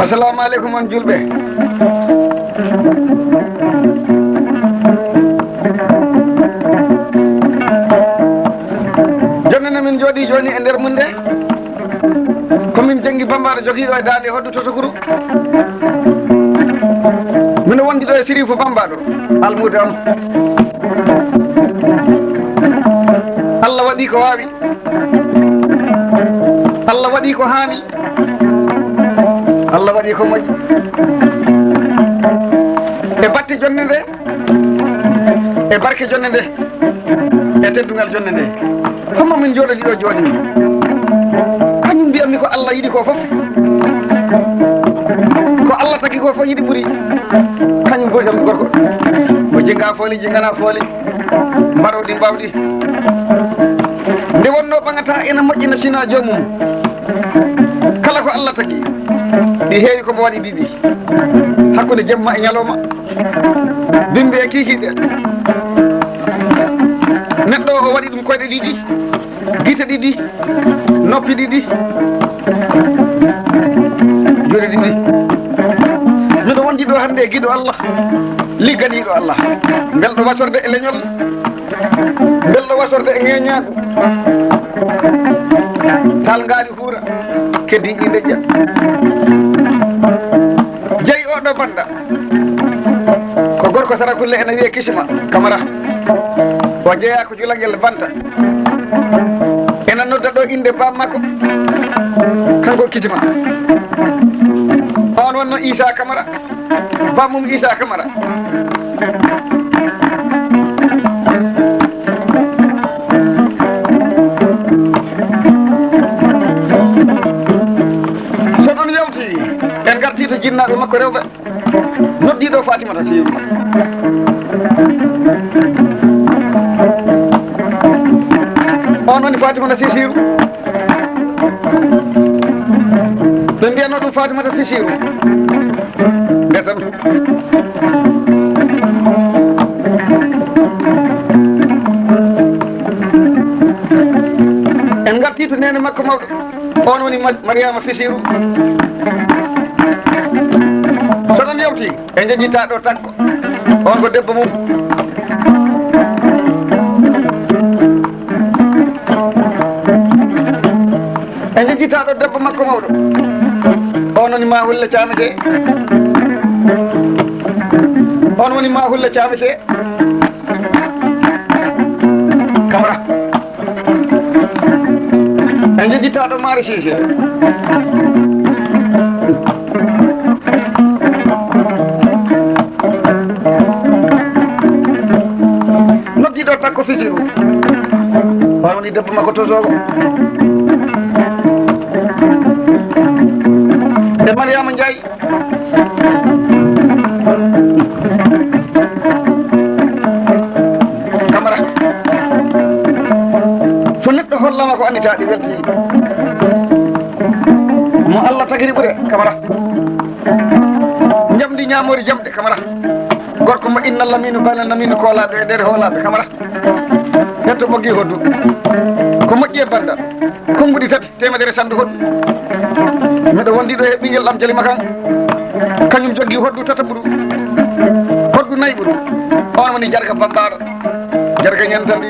assalamu aleykum on julɓe. jonnene min jooɗi joni e nder munde komin janggi Bambara jogiiɗo e dande hoddu Tosokuru. mino wondi ɗo e Sirifou Bambaɗo almude on. Allah waɗi ko wawi, Allah waɗi ko haani, Allah waɗi ko moƴƴi e batte jonde nde e barke jonde nde e teddugal jonde nde. homma min jooɗodi ɗo jooɗi kañum mbiyatmi ko Allah yiɗi ko fof, ko Allah tagi ko fof yiɗi ɓuuri kañum gotam gorko mo jinga fooli jingana fooli mbaɗoɗi mbawɗi nde wonno ɓagata ena moƴƴina sina joomum. kala ko Allah tagi ɗi heewi komo waɗi ɗiɗi hakkude jemma e ñalawma, bimbi e kikiɗe. neɗɗo o waɗi ɗum koyɗe ɗiɗi, gite ɗiɗi, noppi ɗiɗi, juuɗe ɗiɗi. miɗo wondi ɗo hannde e giɗo Allah, ligganiɗo Allah, belɗo wasorde e leñol, belɗo wasorde e ŋeñagu, tal ngaari huura keddi ɗi leƴƴa. jeyi oɗo banda ko gorko Sarakulle ene wiye Kisma Camara, o jeeya ko Julagel Banta, ena nodda ɗo inde bam makko kanko Kisma. on wonno Issa Camara, bammum Issa Camara. so ɗum yawti en garti to jinnaɓe makko rewɓe noddiɗo Fatimata Siru. on woni Fatimata Siru, ɓe mbiyatno ɗum Fatimata Siru ndesam. en garti to nene makko mawɗo, on woni Mariama Fisiru. so ɗon yawti e jejjita ɗo takko, on ko debbo mum. e jejjita ɗo debbo makko mawɗo, on woni ma hulle camete, on woni ma hulle camete Camara. en jejjita ɗo Mari Sise, noddiɗo takko Fisiru, on woni debbo makko Tosogo. e Mariama Ndiaye, Camara. so neɗɗo hollama ko andita ɗi welti mo Allah tagiri ɓuure Camara. jamdi ñamori jamɗe Camara, gorko mo inna lamino bana lamino kolaɗo e nder hoolaɓe Camara. hetto ɓoggi hoddu ko moƴƴi e banda konnguɗi tati temedere sandu hoddu. miɗo wondiɗo e ɓinguel am Jalima kan, kañum jogui hoddu tataɓuru, hoddu nayyi ɓuru. on woni Jarga Bambaɗo, Jarga ñantandi.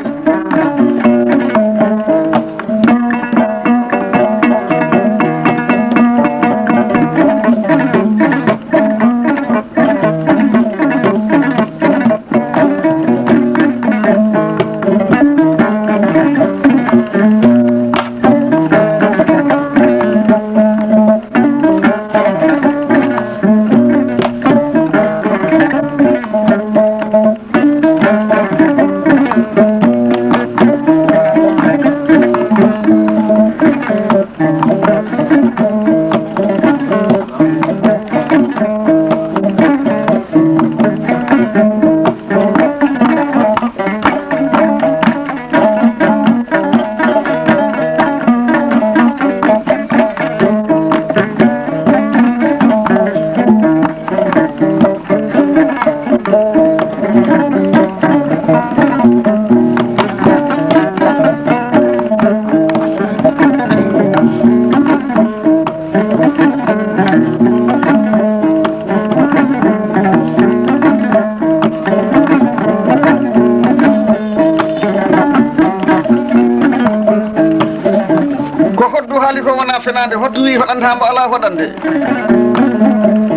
haali ko wona fenade hoddu wi hoɗanta mbo ala hoɗande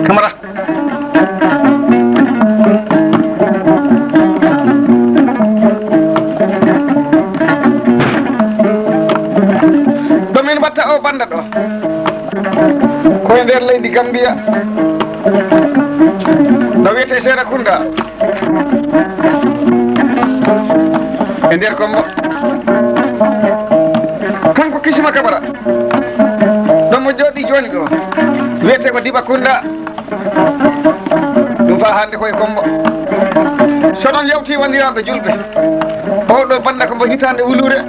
Camara ɗomin watta o banda ɗo koye nder leydi Gambia no wiyete Serakunda e nder Kombo kanko Kisima Camara ɗon mo jooɗi joni ɗo wiyete ko Dibakunda ɗum fa hande koye Kombo so noon yawti wandiraɓe julɓe oɗo banda ko mbo hitande wulure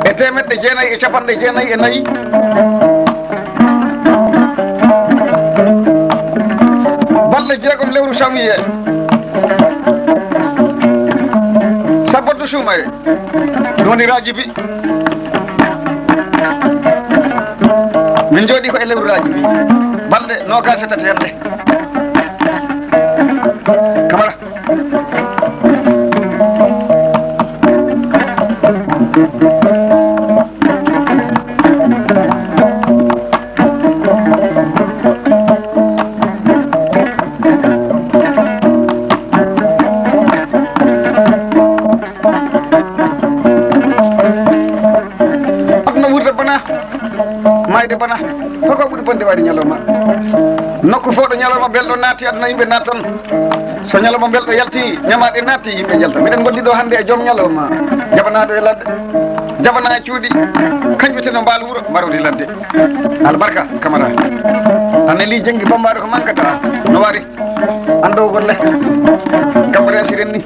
e 1994 balɗe 6 lewru janvier sabboddu suumaye ɗum woni Rajibi min jooɗi ko e lewru Rajibi balɗe 27 Camara mayde bana foko ɓuuri bonde waɗi ñalawma nokku fo ɗo ñalawma belɗo naati aduna yimɓe nattan so ñalawma belɗo yalti ñamaɗe natti yimɓe jalta miɗen gondi ɗo hannde e joom ñalawma jabanaɗo e ladde jabana e cuuɗi kañƴuteno mbaal wuuro mbarodi ladde albarka Camara an eli jenggi bambaɗo ko mankata no wari ando golle gambare asiren ni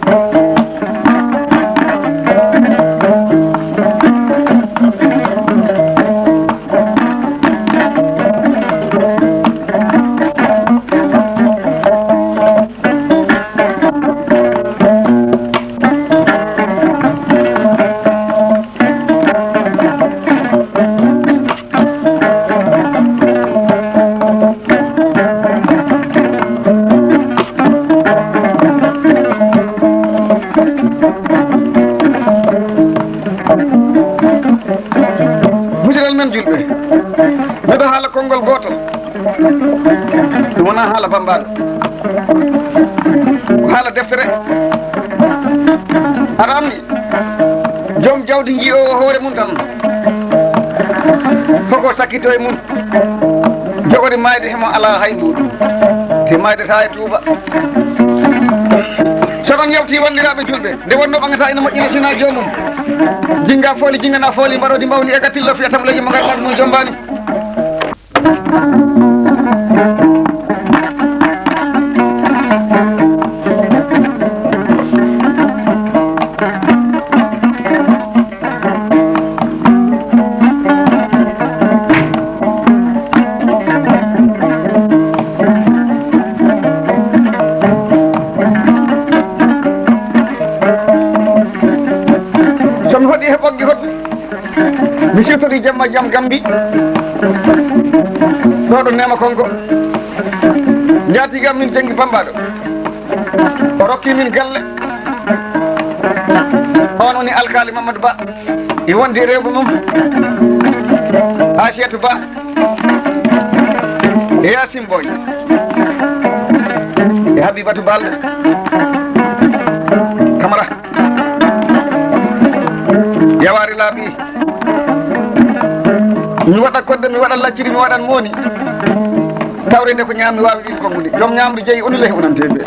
miɗo haala konngol gotol ɗum wona haala bambaɗo ko haala deftere aɗa anndi joom jawdi ji o hoore mum tan foko sakkito e mum jogori mayde hemo ala hay nduɗu te maydeta e Touba so ɗon yewti wandiraɓe julɓe nde wonno ɓangata ina moƴƴina sina jomum jinga fooli jingana fooli mbaɗodi mbawni e gatillo fiya tam leji mo ganduɗa ɗum jombani somi hoɗi he ɓoggi hoɗ mi siftori jamma jaam Gambi ɗo ɗo nema konko jatigam min janggi bambaɗo o rokki min galle on woni alkali Mamadou Ba e wondi rewɓe mum Asiatou Ba e Yasim Boy e Habibatou Balde Camara yawari laaɓi mi waɗa kodde mi waɗa lacciri mi waɗan mooni tawrede ko ñaammi wawi ɗin kongude joom ñamdu jeeyi onule heɓnanteɓe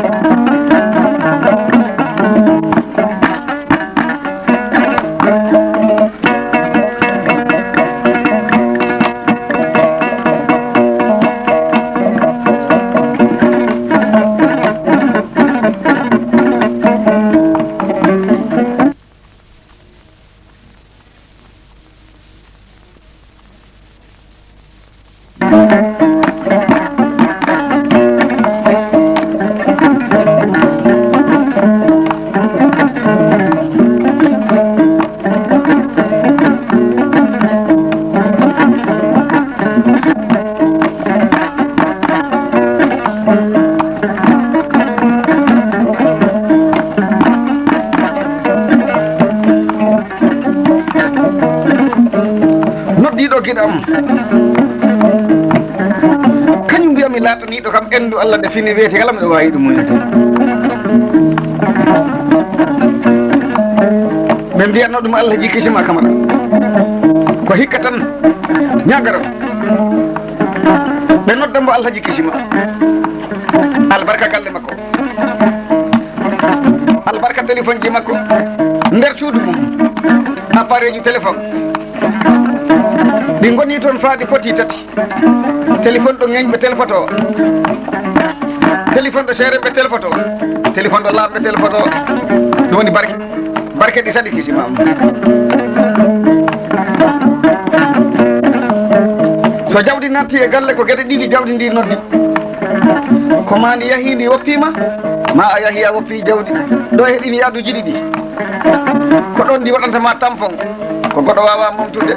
ɗo giɗo am kañum mbiyami lataniɗo kam endu Allah nde fini weeti kala miɗo wawi ɗum muñde ɓe mbiyatno ɗum Allah jikkisima Camara ko hikka tan ñagaro ɓe nodda mbo Allah jikkisima albarka galle makko albarka téléphone ji makko nder cuudu mum appareil ju téléphone ɗi goni toon faade poti tati téléphone ɗo ŋeñɓe téléphoto téléphone ɗo seereɓe téléphoto téléphone ɗo laaɓɓe téléphoto ɗum woni barke barke ɗi saɗi kisimama so jawdi natti e galle ko gueɗe ɗiɗi jawdi ndi noddi ko ma ndi yahi ndi woppima ma a yahi a woppi jawdi ɗo heɗini yaaduji ɗiɗi ko ɗon ndi waɗantama tampon ko goɗo wawa momtude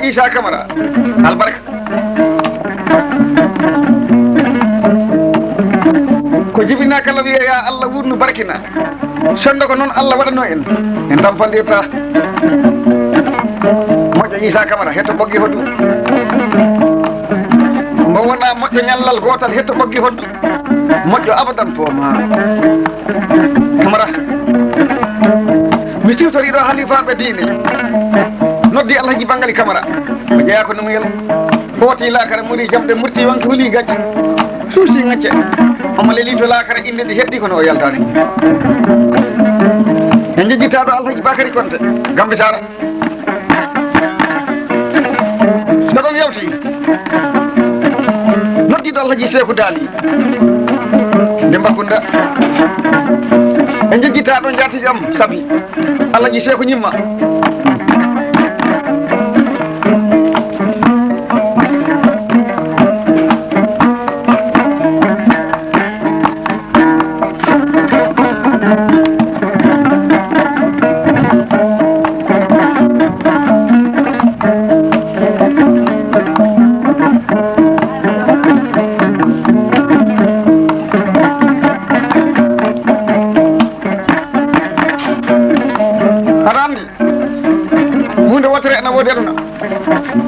Isa Camara albarka ko jibina kala wiya ya Allah wurnu barkina sonde ko noon Allah waɗano en dampandirta moƴƴo Isa Camara hetto ɓoggi hoddu mo wona moƴƴo ñallal gotal hetto ɓoggi hoddu moƴƴo abadan fo ma Camara mi siwtoriɗo halifaɓe diine noddi Alhaji Bangali Camara o jeeya ko numuyel ɓooti lakara muri jamɗe murti wonki huli gacce suusi gacce omo leli to lakara inde ɗi heddi kono o yaltani en jejjitaɗo Alhaji Bakary Konte Gambitara so ɗon yawti noddiɗo Alhaji Sekou Dali Demba en jejjitaɗo jatijo am Sabi Alhaji Sekou ñimma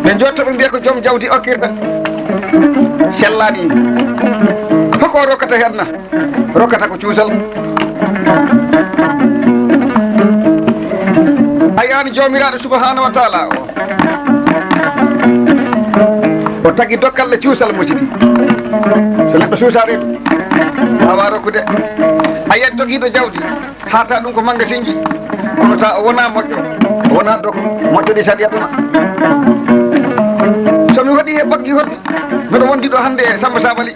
ɓe jotta ɓe mbiya ko joom jawdi okkirɗa sellaɗi hoko rokkata hedna rokkata ko cuusal a yani jomiraɗo subahanahu wa taala o tagui dokkalɗe cuusal musidɗi so neɗɗo suusa reedu wawa rokkude a yiyat joguiɗo jawdi hata ɗum ko magasin ji kono ta o wona moƴƴo o wona dok moƴƴo ɗi saɗi aduna somi waɗi he ɓaggi hoddu miɗo wondi ɗo hannde e Samba Sabali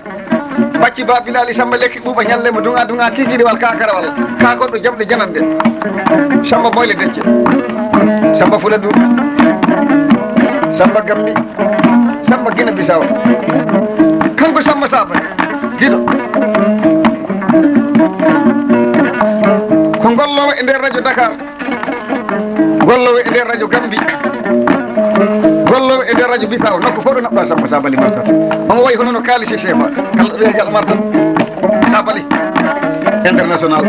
bacci ba Bilali Samba lekki ɓuuɓa ñallemo dunga kikiriwal kakarawal kakoɗɗo jamɗe janande Samba Boyle Decce Samba Fula Dou Samba Gambi Samba Guinea Bissau kanko Samba Sabali giɗo ko gollowo e nder radio Dakar gollowo e nder radio Gambi gollowo e nder radio Bissau nokku fof ɗo naɓɗa Samba Sabali martata omo wayi hono no kalisi chema kala ɗo wiyajal martat Sabali international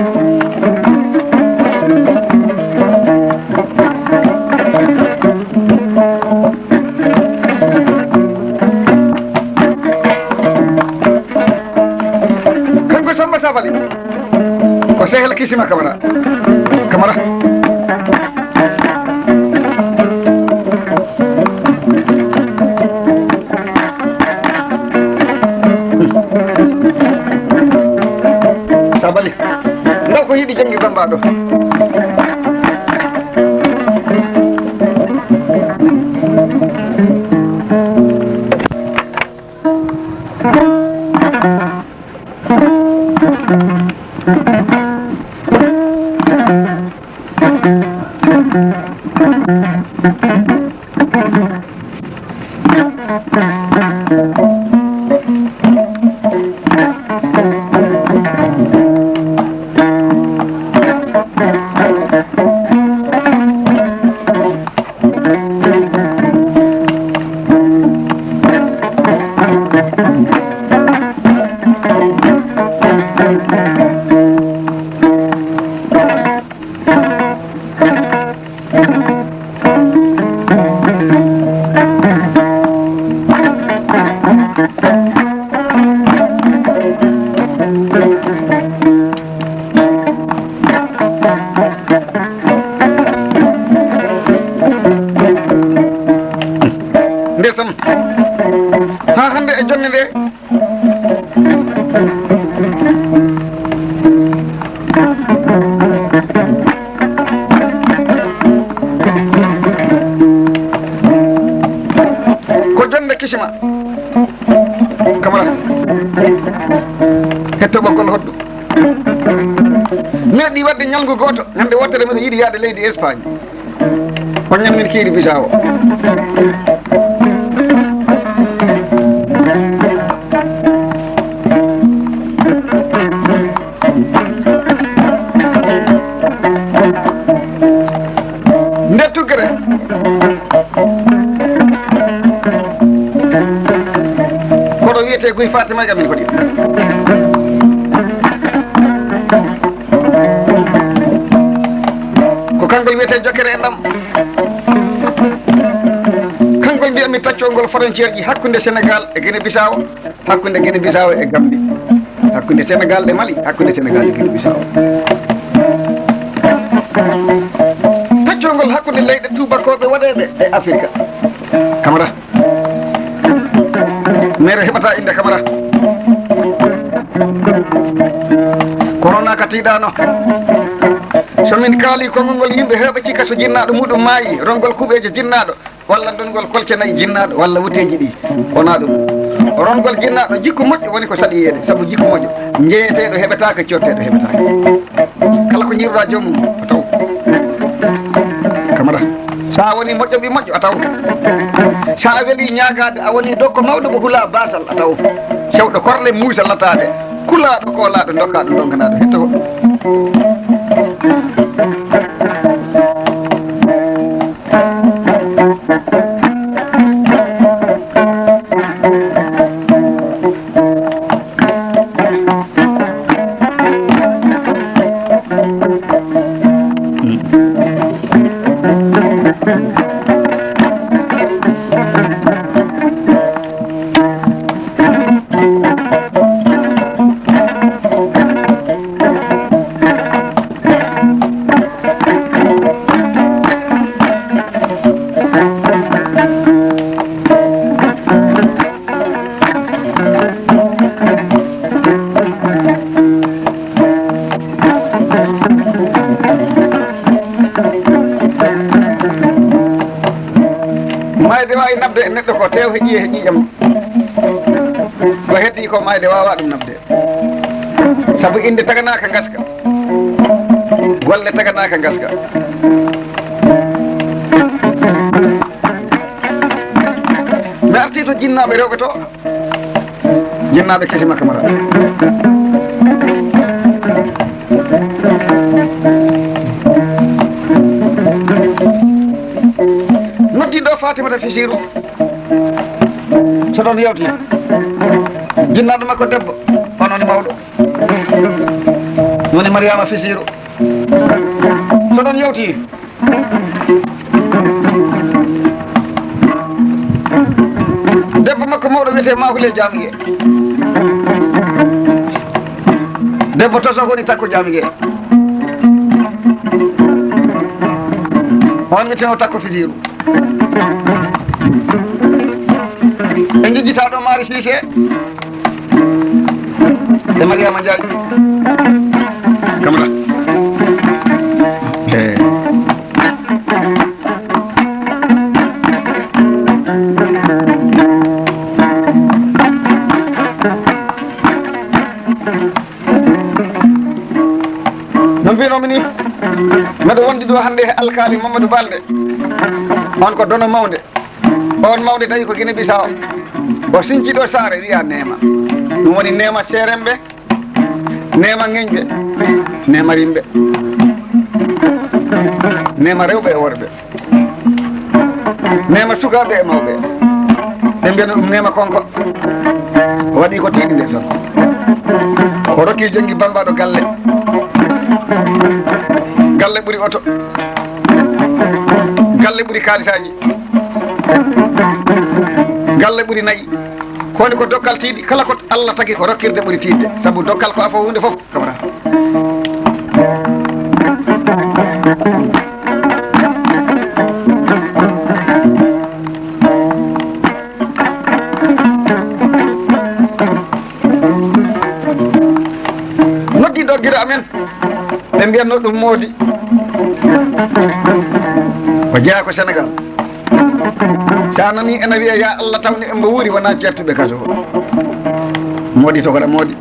kanko Samba Sabali ko sehel Kisima Camara Sabali ndaw ko yiɗi jangi Bamba ɗo ndesam ha hande e jonde nde ko jonde Kisima Camara hetto ɓoggol hoddu meeɗi wadde ñalngu goto hande wottere mbiɗa yiiɗi yaade leydi Espagne o ñammin kiiri Bissau o nde tuggere koɗo wiyete Guy Fatima amin kodi ko kankol wiyete Jokkere e ɗam kankol mbiyami taccongol frontiére ji hakkude Sénégal e Guinée Bissau hakkude Guinée Bissau e Gambie hakkude Sénégal e Mali hakkude Sénégal e Guinée Bissau taccongol hakkude leyɗe tubakoɓe waɗeɓe e Afrique Camara maire heɓata inde Camara corona ka tiiɗano somin kaali konngol yimɓe heɓa cikka so jinnaɗo muɗum maayi rongol kuɓeje jinnaɗo walla dongol kolce nayyi jinnaɗo walla wuteji ɗi wona ɗum rongol jinnaɗo jikku moƴƴo woni ko saɗiyede saabu jikku moƴƴo jeeyeteɗo heɓetaka cotteɗo heɓetaka kala ko jiruɗa joomum o taw Camara sa woni moƴƴo ɓi moƴƴo a taw sa weeli ñagade a woni dokko mawɗo mo hula basal a taw sewɗo korle muusa latade kulaɗo kolaɗo dokkaɗo donkanaɗo hetto ko mayde wawi nabde e neɗɗo ko tew heeƴi e ƴiƴam ko heddi ko mayde wawa ɗum nabde saabu inde taganaka gaska golle taganaka gaska mi arti to jinnaɓe rewɓe to jinnaɓe Kisima Camara noddiɗo Fatimata Fisiru so ɗon yewti jinnaɗo makko debbo onone mawɗo woni Mariama Fisiru so ɗon yewti debbo makko mawɗo wiyete Mahule Jamigué debbo toso koni takko Jamigué on wiyeteno takko Fidiru e jejjita ɗo Mari Cissé e Mariama Diagne kamla no mbinomi ni mbeɗo wondi ɗo hannde e alkali Mamadou Balde on ko dono mawde on mawde tawi ko Guinée Bissau o sinciɗo saare wiya Nema ɗum woni Nema Seremɓe Nema Ŋeñɓe Nema Rimɓe Nema rewɓe e worɓe Nema sukaɓe e mawɓe ɓe mbiyana ɗum Nema Konko o waɗi ko tiiɗi nde son o rokki janggi bambaɗo galle galle ɓuuri oto galle ɓuuri kalisaji galle ɓuuri nayyi kowoni ko dokkal tiiɗi kala ko Allah tagi ko rokkirde ɓuuri tiidde saabu dokkal ko afo hunde foof kamara noddiɗo guila amen ɓe mbiyanno ɗum moodi o jeeya ko Sénégal sa nani ene wiya ya Allah tawni embo wuuri wona certuɓe kaso moodi tokoɗa moodi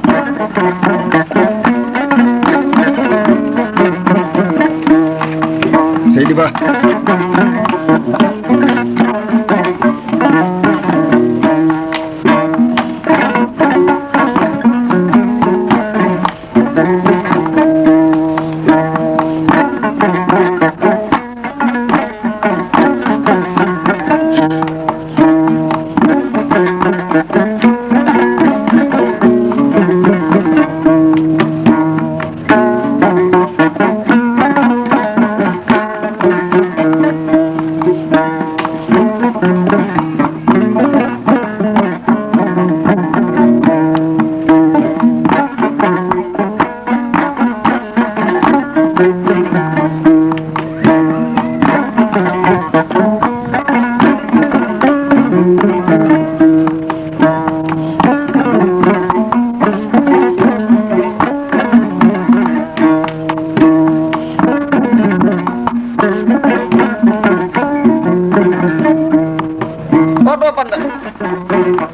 Seydi Ba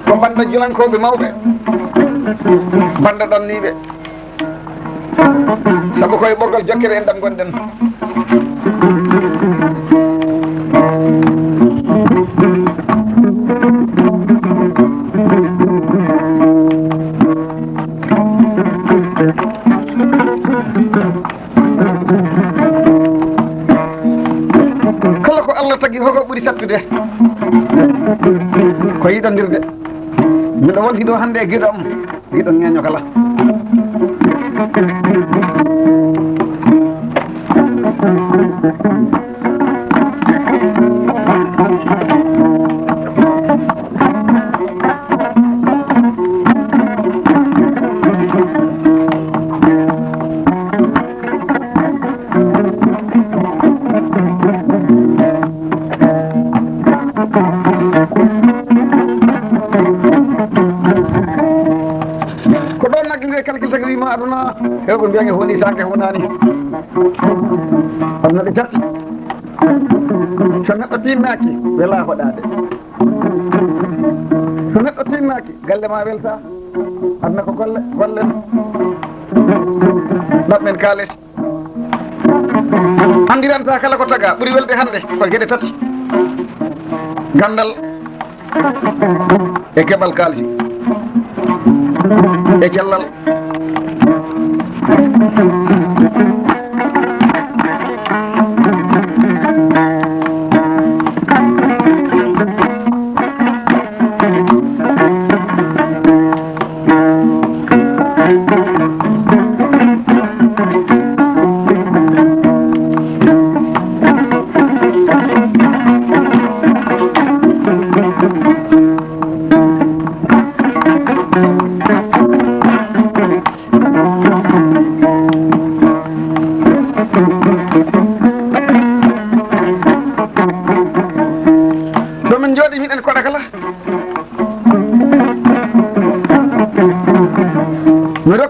ko banda julankoɓe mawɓe banda ɗanniɓe saabu koye ɓoggol jokkere en ɗam gonɗen kala ko Allah tagi hoko ɓuuri sattude ko yiɗondirde miɗo wonti ɗo hannde e giɗo am giɗo ŋeño kala calcul tagi wima aduna hewɓe mbiyange honi sanke hunani aduna ɗe tati so neɗɗo tinnaki wela hoɗade so neɗɗo tinnaki galle ma welta aduna ko golle gollen ɗaɓɓen kaales andiranta kala ko taga ɓuuri welde hande ko gueɗe tati gandal e keɓal kalsi e cellal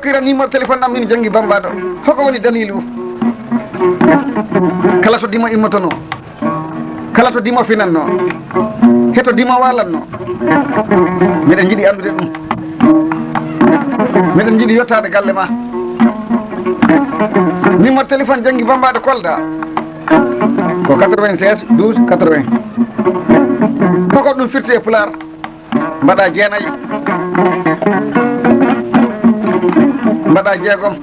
dokkira numéro téléphone am min jangi bambaɗo hoko woni dalilu kala to dimo immotono kala to dimo finanno heto dimo walanno miɗen jiiɗi andude ɗum miɗen jiiɗi yettade galle ma numéro téléphone jangi bambaɗo Kolda ko 96 12 80 koko ɗum firti e Pular mbaɗa jeenayyi mbaɗa jeegom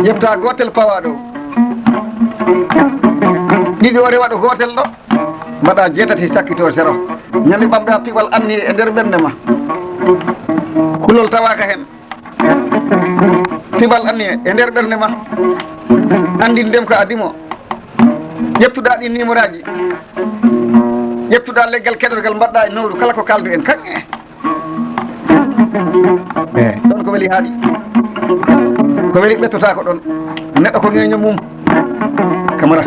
ƴefta gotel pawa ɗo ɗiɗi o rewaɗo gotel ɗo mbaɗa jeetati sakkito 0 ñande ɓamɗa piɓal anni e nder ɓernde ma kulol tawaka hen piɓal anni e nder ɓernde ma andi ndem ko adimo ƴettuɗa ɗi numéro aji ƴettuɗa leggal keɗogal mbaɗɗa e nowru kala ko kaldu en kaŋŋe ɗon ko weeli haaɗi ko weeli ɓettotako ɗon neɗɗo ko ŋeño mum Camara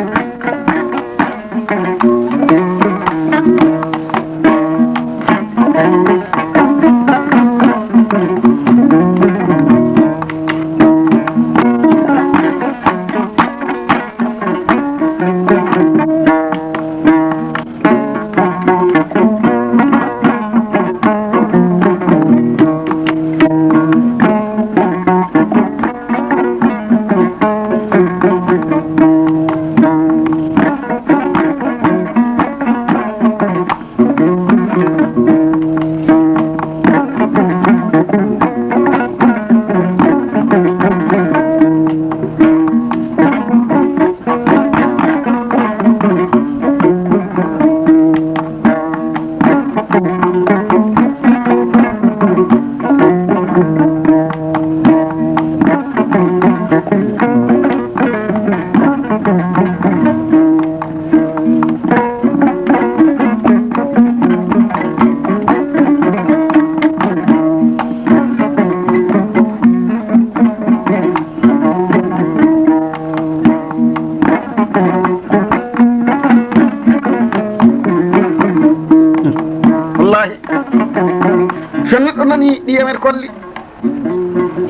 so neɗɗo nani ɗi emen kolli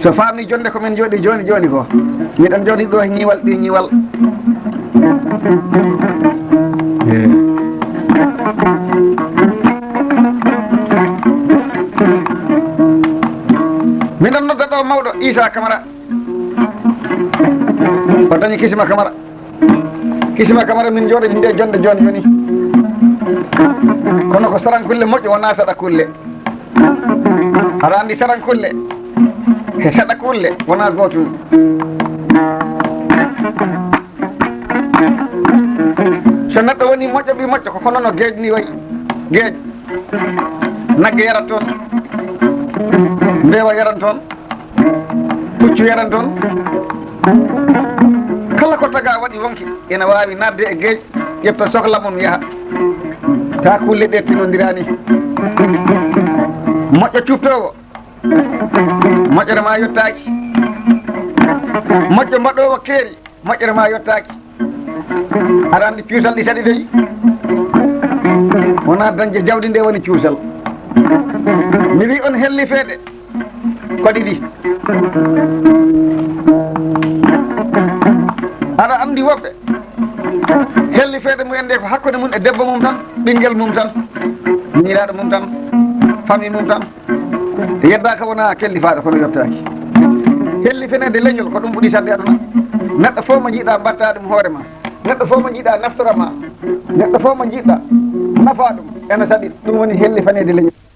so famni jonde komin jooɗi joni ko miɗen jooɗi ɗo e ñiwal ɗi ñiwal miɗen nodda ɗo mawɗo Issa Camara o dañi Kisima Camara min jooɗi nde jonde joni kono ko sarankulle moƴƴo wona saɗa kulle aɗa andi sarankulle e saɗa kulle wona gotum so neɗɗo woni moƴƴo ɓi moƴƴo ko hono no gueej ni wayi gueej nagge yarat toon mbewa yaran toon puccu yaran toon kala ko taga waɗi wonki ena wawi nadde e gueej ƴefta sohla mum yaaha ta kulle ɗe tinodirani moƴƴo cuptowo moƴƴere ma yettaki moƴƴo mbaɗowo keeri moƴƴere ma yettaki aɗa andi cuusal ɗi saɗi dey wona dañde jawdi nde woni cuusal mi wi on helli feeɗe ko ɗiɗi aɗa andi woɓɓe helli feeɗe mumen nde ko hakkude mum e debbo mum tan ɓinguel mum tan ñiraɗo mum tan famille mum tan yeddaka wona kellifaɗo kono yettaki helli fenede leñol ko ɗum ɓuuri sadde aduna neɗɗo fof mo jiiɗa mbatta ɗum hoore ma neɗɗo fof mo jiiɗa naftora ma neɗɗo fof mo jiiɗa nafa ɗum ene saɗi ɗum woni helli fanede leñol